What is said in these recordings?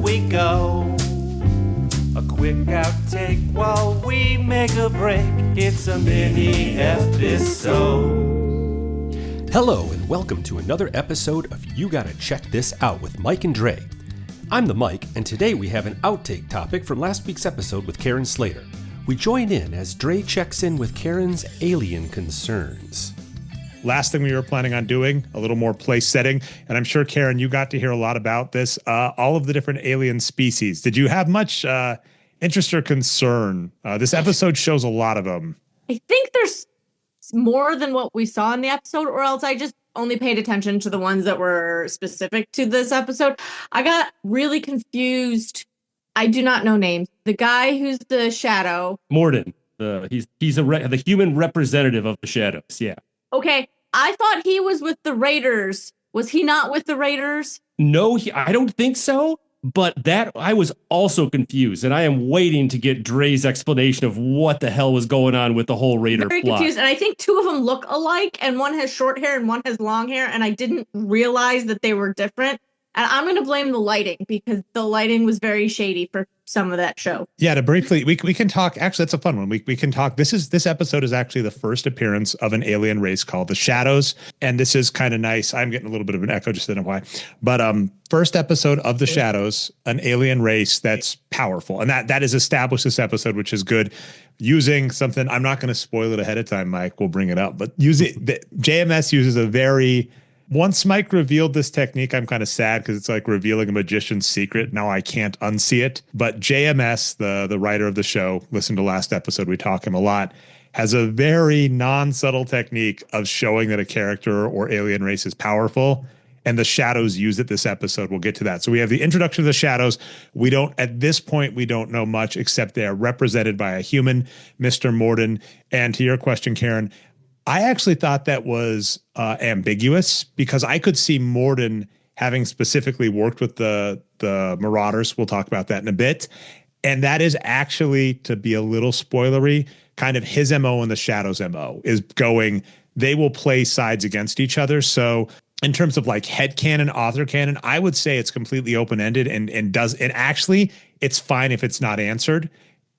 we go. A quick outtake while we make a break. It's a mini episode. Hello and welcome to another episode of You Gotta Check This Out with Mike and Dre. I'm the Mike, and today we have an outtake topic from last week's episode with Carin Slater. We join in as Dre checks in with Carin's alien concerns. Last thing we were planning on doing, a little more place setting, and I'm sure, Carin, you got to hear a lot about this, all of the different alien species. Did you have much interest or concern? This episode shows a lot of them. I think there's more than what we saw in the episode, or else I just only paid attention to the ones that were specific to this episode. I got really confused. I do not know names. The guy who's the shadow. Morden. He's the human representative of the shadows. Yeah. Okay. I thought he was with the Raiders. Was he not with the Raiders? No, I don't think so. But that I was also confused, and I am waiting to get Dre's explanation of what the hell was going on with the whole Raider Very plot. Confused, and I think two of them look alike, and one has short hair and one has long hair, and I didn't realize that they were different. And I'm going to blame the lighting, because the lighting was very shady for some of that show. Yeah, to briefly, we can talk. Actually, that's a fun one. We can talk. This episode is actually the first appearance of an alien race called the Shadows, and this is kind of nice. I'm getting a little bit of an echo, just don't know why. But first episode of the Shadows, an alien race that's powerful, and that is established this episode, which is good. Using something, I'm not going to spoil it ahead of time, Mike. We'll bring it up, but JMS uses a very. Once Mike revealed this technique, I'm kind of sad because it's like revealing a magician's secret. Now I can't unsee it. But JMS, the writer of the show, listen to last episode, we talk him a lot, has a very non-subtle technique of showing that a character or alien race is powerful. And the Shadows use it this episode. We'll get to that. So we have the introduction of the Shadows. At this point, we don't know much except they are represented by a human, Mr. Morden. And to your question, Carin, I actually thought that was ambiguous because I could see Morden having specifically worked with the Marauders. We'll talk about that in a bit. And that is actually, to be a little spoilery, kind of his MO and the Shadows' MO is going, they will play sides against each other. So in terms of like headcanon, author canon, I would say it's completely open-ended and actually it's fine if it's not answered.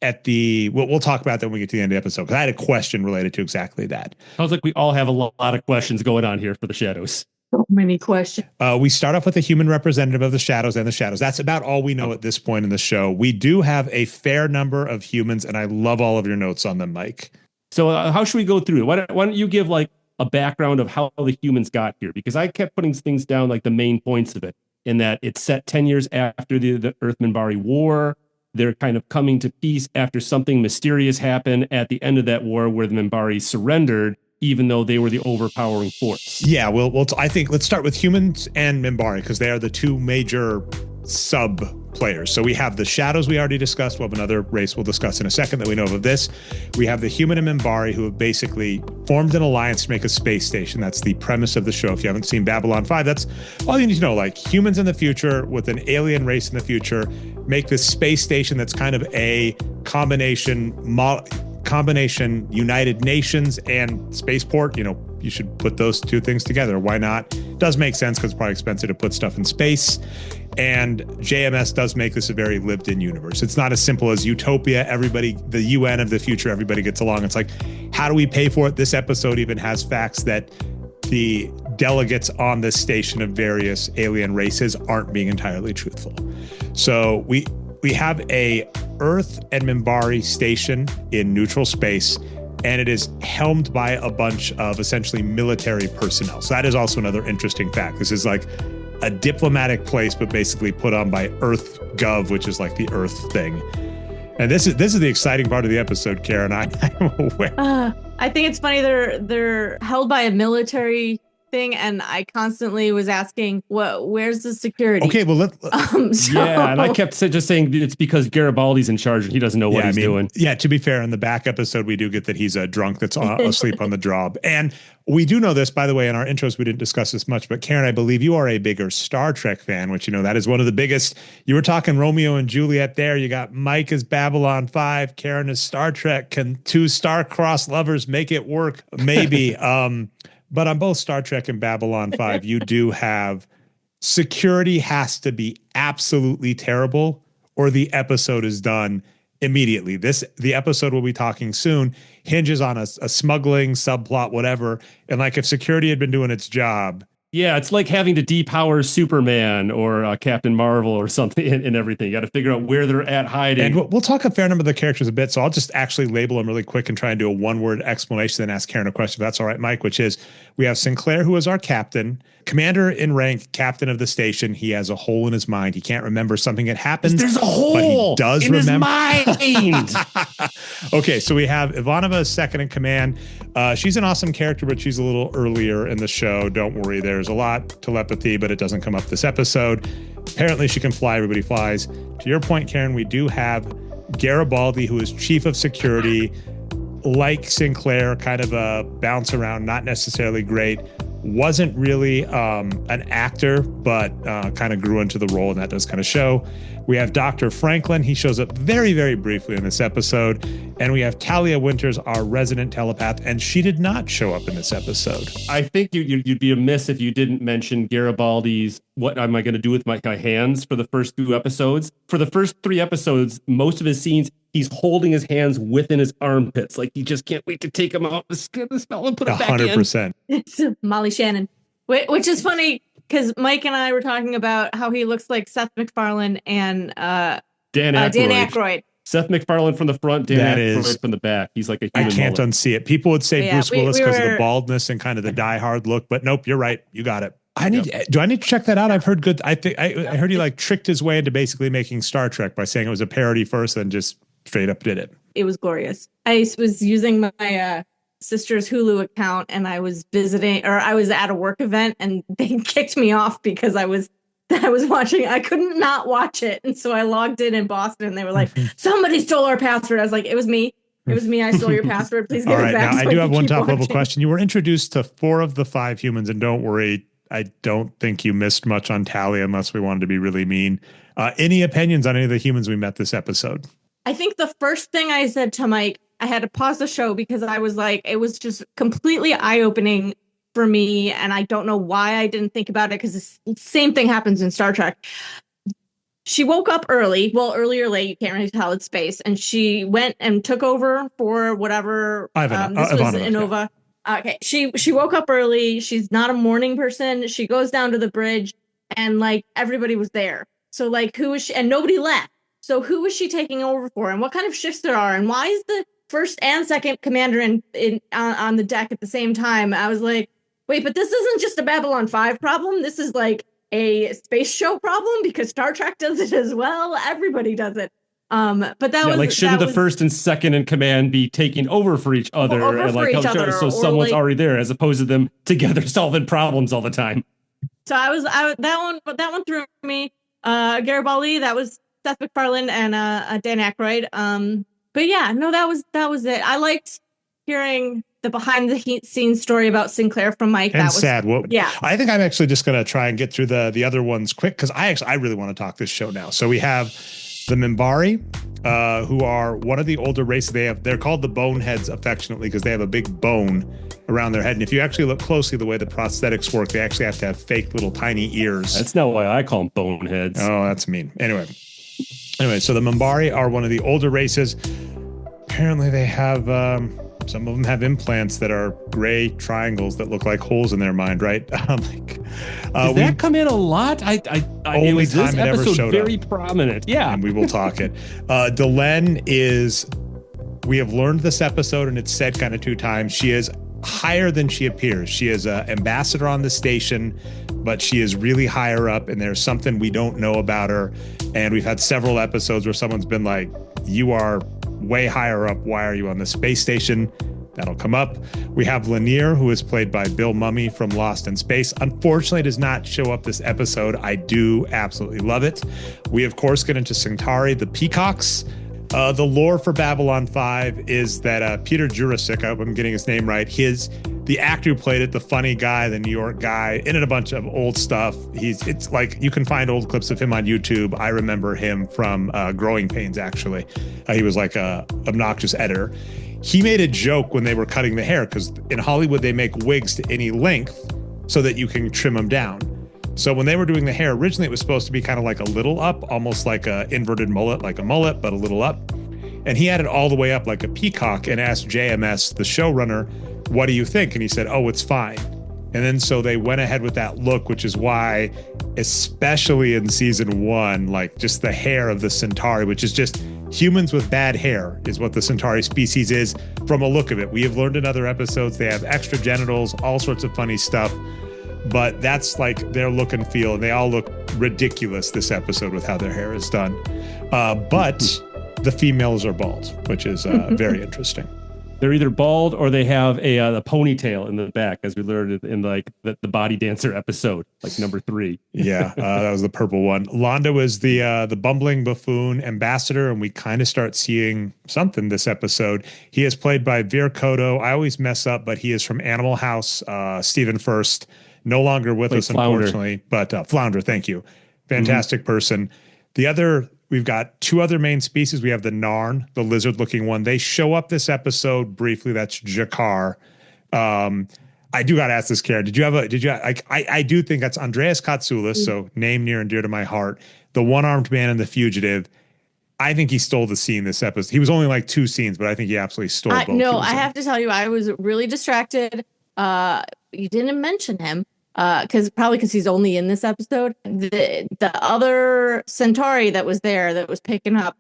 We'll talk about that when we get to the end of the episode, because I had a question related to exactly that. Sounds like we all have a lot of questions going on here for the Shadows. So many questions. We start off with a human representative of the Shadows and the Shadows. That's about all we know at this point in the show. We do have a fair number of humans, and I love all of your notes on them, Mike. So how should we go through it? Why don't you give like a background of how the humans got here? Because I kept putting things down, like the main points of it, in that it's set 10 years after the Earth-Minbari War. They're kind of coming to peace after something mysterious happened at the end of that war where the Minbari surrendered, even though they were the overpowering force. Yeah, I think let's start with humans and Minbari, because they are the two major sub players. So we have the Shadows we already discussed. We'll have another race we'll discuss in a second that we know of this. We have the human and Minbari who have basically formed an alliance to make a space station. That's the premise of the show. If you haven't seen Babylon 5, that's all you need to know. Like humans in the future with an alien race in the future make this space station that's kind of a combination United Nations and spaceport. You know, you should put those two things together. Why not? It does make sense because it's probably expensive to put stuff in space. And JMS does make this a very lived-in universe. It's not as simple as Utopia. Everybody, the UN of the future, everybody gets along. It's like, how do we pay for it? This episode even has facts that the delegates on this station of various alien races aren't being entirely truthful. So we have a Earth and Minbari station in neutral space, and it is helmed by a bunch of essentially military personnel. So that is also another interesting fact. This is like a diplomatic place, but basically put on by Earth Gov, which is like the Earth thing. And this is the exciting part of the episode, Carin. I'm aware. I think it's funny they're held by a military thing, and I constantly was asking, where's the security? Okay, well, yeah, and I kept just saying it's because Garibaldi's in charge and he doesn't know what he's doing. Yeah, to be fair, in the back episode, we do get that he's a drunk that's asleep on the job. And we do know this, by the way, in our intros, we didn't discuss this much, but Carin, I believe you are a bigger Star Trek fan, which, you know, that is one of the biggest. You were talking Romeo and Juliet there. You got Mike as Babylon 5, Carin as Star Trek. Can two star-crossed lovers make it work? Maybe. But on both Star Trek and Babylon 5, you do have security has to be absolutely terrible or the episode is done immediately. The episode we'll be talking soon hinges on a smuggling subplot, whatever. And like if security had been doing its job. Yeah, it's like having to depower Superman or Captain Marvel or something and everything. You got to figure out where they're at hiding. And we'll talk a fair number of the characters a bit, so I'll just actually label them really quick and try and do a one-word explanation, then ask Carin a question, if that's all right, Mike, which is we have Sinclair, who is our captain, commander in rank, captain of the station. He has a hole in his mind. He can't remember something that happened. There's a hole but he does in remember. his mind. Okay, so we have Ivanova second in command. She's an awesome character, but she's a little earlier in the show. Don't worry, there's a lot telepathy, but it doesn't come up this episode. Apparently she can fly. Everybody flies. To your point, Carin, we do have Garibaldi, who is chief of security, like Sinclair, kind of a bounce around, not necessarily great. Wasn't really an actor, but kind of grew into the role, and that does kind of show. We have Dr. Franklin. He shows up very, very briefly in this episode. And we have Talia Winters, our resident telepath, and she did not show up in this episode. I think you'd be amiss if you didn't mention Garibaldi's "What am I going to do with my hands" for the first 2 episodes. For the first 3 episodes, most of his scenes, he's holding his hands within his armpits, like he just can't wait to take them out, the smell, and put it back in. 100%. It's Molly Shannon, which is funny because Mike and I were talking about how he looks like Seth MacFarlane and Dan Aykroyd. Seth MacFarlane from the front, Dan Aykroyd from the back. He's like a human. I can't mullet. unsee it. People would say Bruce Willis because of the baldness and kind of the die-hard look, but nope, you're right. You got it. Do I need to check that out? I've heard good. I heard he like tricked his way into basically making Star Trek by saying it was a parody first, and just straight up did it. It was glorious. I was using my sister's Hulu account, and I was I was at a work event, and they kicked me off because I was watching. I couldn't not watch it, and so I logged in Boston, and they were like, "Somebody stole our password." I was like, "It was me. It was me. I stole your password. Please give it back." Now, I do have one top level question. You were introduced to 4 of the 5 humans, and don't worry, I don't think you missed much on Talia unless we wanted to be really mean. Any opinions on any of the humans we met this episode? I think the first thing I said to Mike, I had to pause the show because I was like, it was just completely eye-opening for me. And I don't know why I didn't think about it, because the same thing happens in Star Trek. She woke up early. Well, early or late, you can't really tell, it's space. And she went and took over for whatever. This was Inova. Yeah. Okay. She woke up early. She's not a morning person. She goes down to the bridge, and like everybody was there. So like, who is she? And nobody left. So who is she taking over for, and what kind of shifts there are, and why is the first and second commander on the deck at the same time? I was like, wait, but this isn't just a Babylon 5 problem. This is like a space show problem, because Star Trek does it as well. Everybody does it. But that was like, shouldn't the first and second in command be taking over for each other, so someone's already there, as opposed to them together solving problems all the time. So that one threw me. Garibaldi, that was Seth MacFarlane and Dan Aykroyd. But yeah, no, that was it. I liked hearing the behind the scenes story about Sinclair from Mike. And that was sad. Well, yeah. I think I'm actually just going to try and get through the other ones quick, because I really want to talk this show now. So we have the Minbari, who are one of the older races. They're called the Boneheads affectionately because they have a big bone around their head. And if you actually look closely, the way the prosthetics work, they actually have to have fake little tiny ears. That's not why I call them boneheads. Oh, that's mean. Anyway, so the Minbari are one of the older races. Apparently they have, some of them have implants that are gray triangles that look like holes in their mind, right? Does that come in a lot? Only time it ever showed very up. Prominent. Yeah. And we will talk it. Delenn is, we have learned this episode, and it's said kind of 2 times, she is higher than she appears. She is an ambassador on the station, but she is really higher up, and there's something we don't know about her. And we've had several episodes where someone's been like, you are way higher up. Why are you on the space station? That'll come up. We have Lanier, who is played by Bill Mumy from Lost in Space. Unfortunately, does not show up this episode. I do absolutely love it. We, of course, get into Centauri, the Peacocks. The lore for Babylon 5 is that Peter Jurasik, I hope I'm getting his name right, the actor who played it, the funny guy, the New York guy, in a bunch of old stuff. It's like, you can find old clips of him on YouTube. I remember him from Growing Pains, actually. He was like a obnoxious editor. He made a joke when they were cutting the hair, because in Hollywood, they make wigs to any length so that you can trim them down. So when they were doing the hair, originally it was supposed to be kind of like a little up, almost like a inverted mullet, like a mullet, but a little up. And he had it all the way up like a peacock and asked JMS, the showrunner, what do you think? And he said, oh, it's fine. And then so they went ahead with that look, which is why, especially in season 1, like just the hair of the Centauri, which is just humans with bad hair is what the Centauri species is from a look of it. We have learned in other episodes, they have extra genitals, all sorts of funny stuff. But that's like their look and feel. And they all look ridiculous this episode with how their hair is done. But the females are bald, which is very interesting. They're either bald or they have a ponytail in the back, as we learned in like the Body Dancer episode, like number 3. Yeah, that was the purple one. Londo is the bumbling buffoon ambassador, and we kind of start seeing something this episode. He is played by Veer Kodo. I always mess up, but he is from Animal House. Stephen First, no longer with us, Flounder. unfortunately. But Flounder, thank you. Fantastic person. We've got 2 other main species. We have the Narn, the lizard-looking one. They show up this episode briefly. That's Jakar. I do got to ask this, Carin. I do think that's Andreas Katsoulis, so name near and dear to my heart. The one-armed man and the fugitive. I think he stole the scene this episode. He was only like 2 scenes, but I think he absolutely stole both. No, I have to tell you, I was really distracted. You didn't mention him. Because he's only in this episode. The other Centauri that was there that was picking up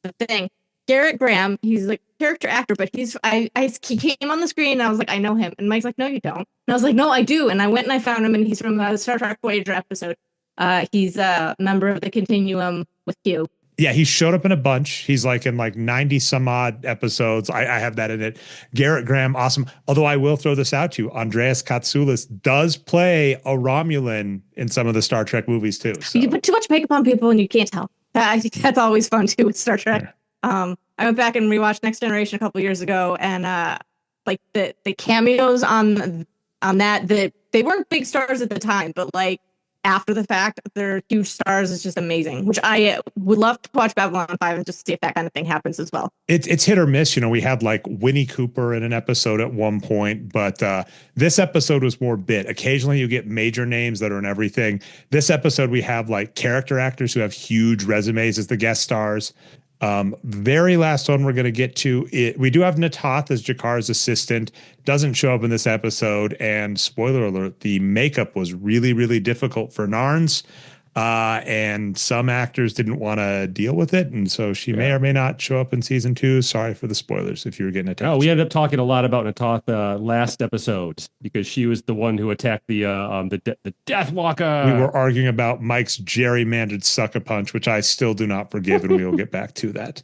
the thing, Garrett Graham, he's like character actor, but he came on the screen and I was like, I know him. And Mike's like, no, you don't. And I was like, no, I do. And I went and I found him, and he's from the Star Trek Voyager episode. He's a member of the Continuum with Q. Yeah, he showed up in a bunch. He's like in like 90 some odd episodes. I have that in it. Garrett Graham, awesome. Although I will throw this out to you. Andreas Katsoulis does play a Romulan in some of the Star Trek movies too. So. You put too much makeup on people and you can't tell. I think that's always fun too with Star Trek. Yeah. I went back and rewatched Next Generation a couple years ago, and like the cameos on that they weren't big stars at the time, but like after the fact, they're huge stars. It's just amazing, which I would love to watch Babylon 5 and just see if that kind of thing happens as well. It's hit or miss. You know, we had like Winnie Cooper in an episode at one point, but this episode was more bit. Occasionally you get major names that are in everything. This episode, we have like character actors who have huge resumes as the guest stars. Very last one we're going to get to it. We do have Natath as Jakar's assistant, doesn't show up in this episode. And spoiler alert, the makeup was really, really difficult for Narns. And some actors didn't want to deal with it. And so she may or may not show up in season 2. Sorry for the spoilers if you were getting attached. Oh, we ended up talking a lot about Natath last episode because she was the one who attacked the Deathwalker. We were arguing about Mike's gerrymandered sucker punch, which I still do not forgive, and we will get back to that.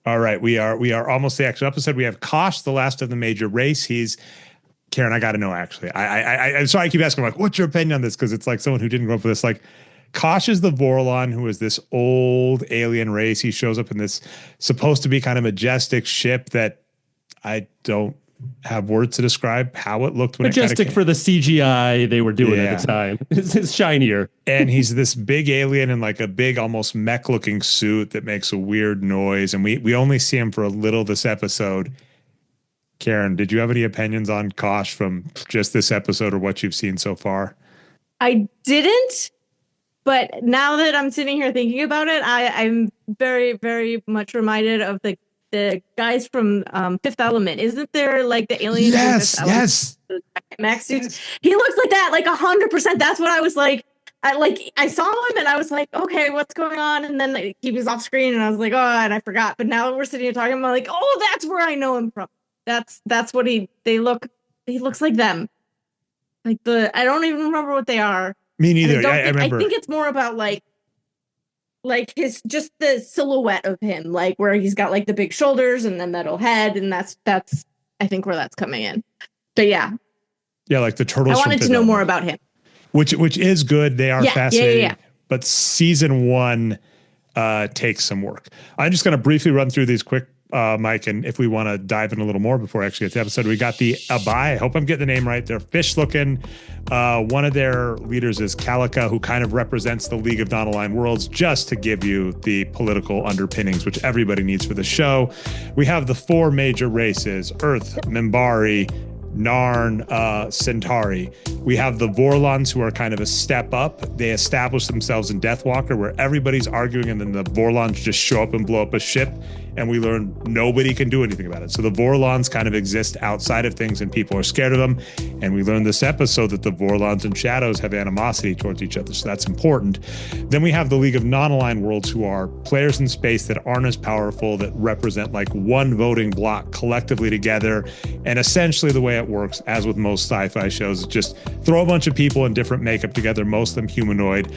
All right, we are almost the actual episode. We have Kosh, the last of the major race. He's Carin. I got to know actually. I'm sorry I keep asking like, what's your opinion on this? Because it's like someone who didn't grow up with this. Like, Kosh is the Vorlon, who is this old alien race. He shows up in this supposed to be kind of majestic ship that I don't have words to describe how it looked when majestic for the CGI they were doing at the time. It's shinier. And he's this big alien in like a big, almost mech looking suit that makes a weird noise. And we only see him for a little this episode. Carin, did you have any opinions on Kosh from just this episode or what you've seen so far? I didn't. But now that I'm sitting here thinking about it, I'm very, very much reminded of the guys from Fifth Element. Isn't there like the aliens? Yes. Mech suits. He looks like that, like 100%. That's what I was like. I saw him and I was like, okay, what's going on? And then he was off screen and I was like, oh, and I forgot. But now we're sitting here talking about like, oh, that's where I know him from. That's what he looks like them. Like I don't even remember what they are. Me neither. I remember. I think it's more about like his just the silhouette of him, like where he's got like the big shoulders and the metal head, and that's I think where that's coming in. But yeah, like the turtles. I wanted to know more about him, which is good. They are fascinating. Yeah. But season 1 takes some work. I'm just going to briefly run through these quick. Mike, and if we want to dive in a little more before I actually get to the episode, we got the Abai. I hope I'm getting the name right. They're fish looking. One of their leaders is Calica, who kind of represents the League of Non-Aligned Worlds, just to give you the political underpinnings, which everybody needs for the show. We have the 4 major races: Earth, Minbari, Narn, Centauri. We have the Vorlons, who are kind of a step up. They establish themselves in Deathwalker, where everybody's arguing, and then the Vorlons just show up and blow up a ship, and we learn nobody can do anything about it. So the Vorlons kind of exist outside of things, and people are scared of them. And we learn this episode that the Vorlons and Shadows have animosity towards each other, so that's important. Then we have the League of Non-Aligned Worlds, who are players in space that aren't as powerful, that represent like one voting block collectively together. And essentially the way it works, as with most sci-fi shows, is just throw a bunch of people in different makeup together, most of them humanoid.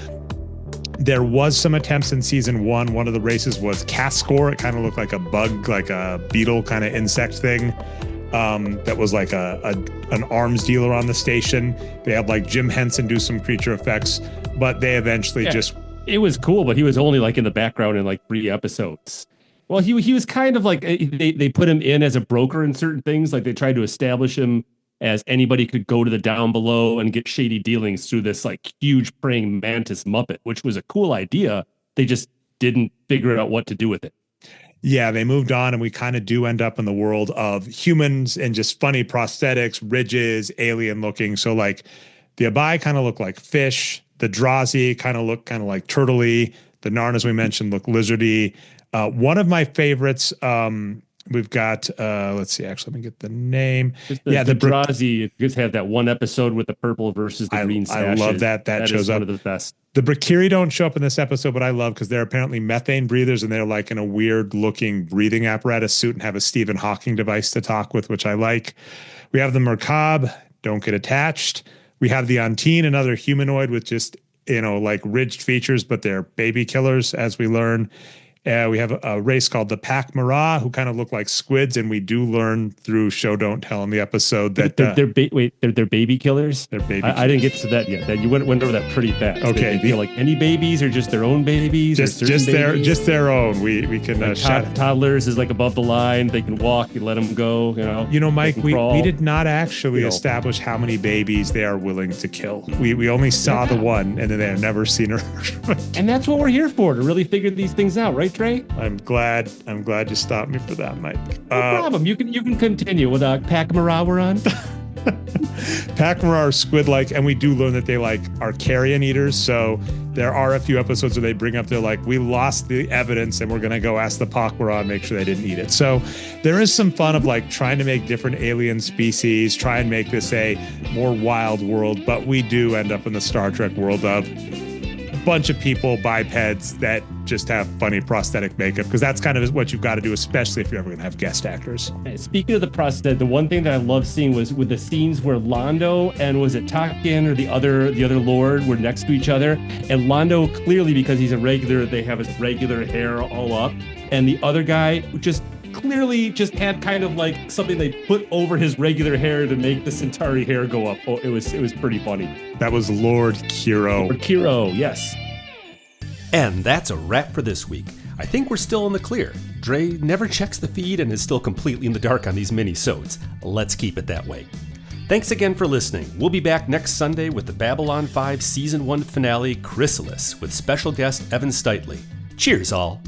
There was some attempts in season 1. One of the races was Cascor. It kind of looked like a bug, like a beetle kind of insect thing. That was like an arms dealer on the station. They had like Jim Henson do some creature effects, but they eventually just... It was cool, but he was only like in the background in like 3 episodes. Well, he was kind of like, they put him in as a broker in certain things. Like they tried to establish him as anybody could go to the down below and get shady dealings through this like huge praying mantis Muppet, which was a cool idea. They just didn't figure out what to do with it. Yeah, they moved on, and we kind of do end up in the world of humans and just funny prosthetics, ridges, alien looking. So like the Abai kind of look like fish. The Drazi kind of look kind of like turtley. The Narn, as we mentioned, look lizardy. One of my favorites, we've got, let's see, actually, let me get the name. The Drazi just have that one episode with the purple versus the green sashes. I love that. That shows up. One of the best. The Brakiri don't show up in this episode, but I love because they're apparently methane breathers, and they're like in a weird looking breathing apparatus suit and have a Stephen Hawking device to talk with, which I like. We have the Merkab, don't get attached. We have the Antine, another humanoid with just, like ridged features, but they're baby killers, as we learn. We have a race called the Pac Mara, who kind of look like squids, and we do learn through Show Don't Tell in the episode that they're baby killers. They're baby. I didn't get to that yet. That you went over that pretty fast. Okay, they feel like any babies or just their own babies. Just their own. We can like toddlers is like above the line. They can walk. You let them go. Mike, we did not actually establish how many babies they are willing to kill. We only saw the one, and then they have never seen her. And that's what we're here for, to really figure these things out, right, Trey? I'm glad you stopped me for that, Mike. No problem. You can continue with Pac Mara we're on. Pac Mara are squid-like, and we do learn that they are carrion eaters. So there are a few episodes where they bring up, they're like, we lost the evidence, and we're gonna go ask the Pac Mara and make sure they didn't eat it. So there is some fun of trying to make different alien species, try and make this a more wild world, but we do end up in the Star Trek world of bunch of people, bipeds, that just have funny prosthetic makeup, because that's kind of what you've got to do, especially if you're ever going to have guest actors. Speaking of the prosthetic, the one thing that I love seeing was with the scenes where Londo and was it Takin or the other Lord were next to each other, and Londo, clearly because he's a regular, they have his regular hair all up, and the other guy just clearly just had kind of like something they put over his regular hair to make the Centauri hair go up. Oh, it was pretty funny. That was Lord Kiro. Lord Kiro, yes. And that's a wrap for this week. I think we're still in the clear. Dre never checks the feed and is still completely in the dark on these mini-sodes. Let's keep it that way. Thanks again for listening. We'll be back next Sunday with the Babylon 5 Season 1 finale, Chrysalis, with special guest Evan Steitley. Cheers, all.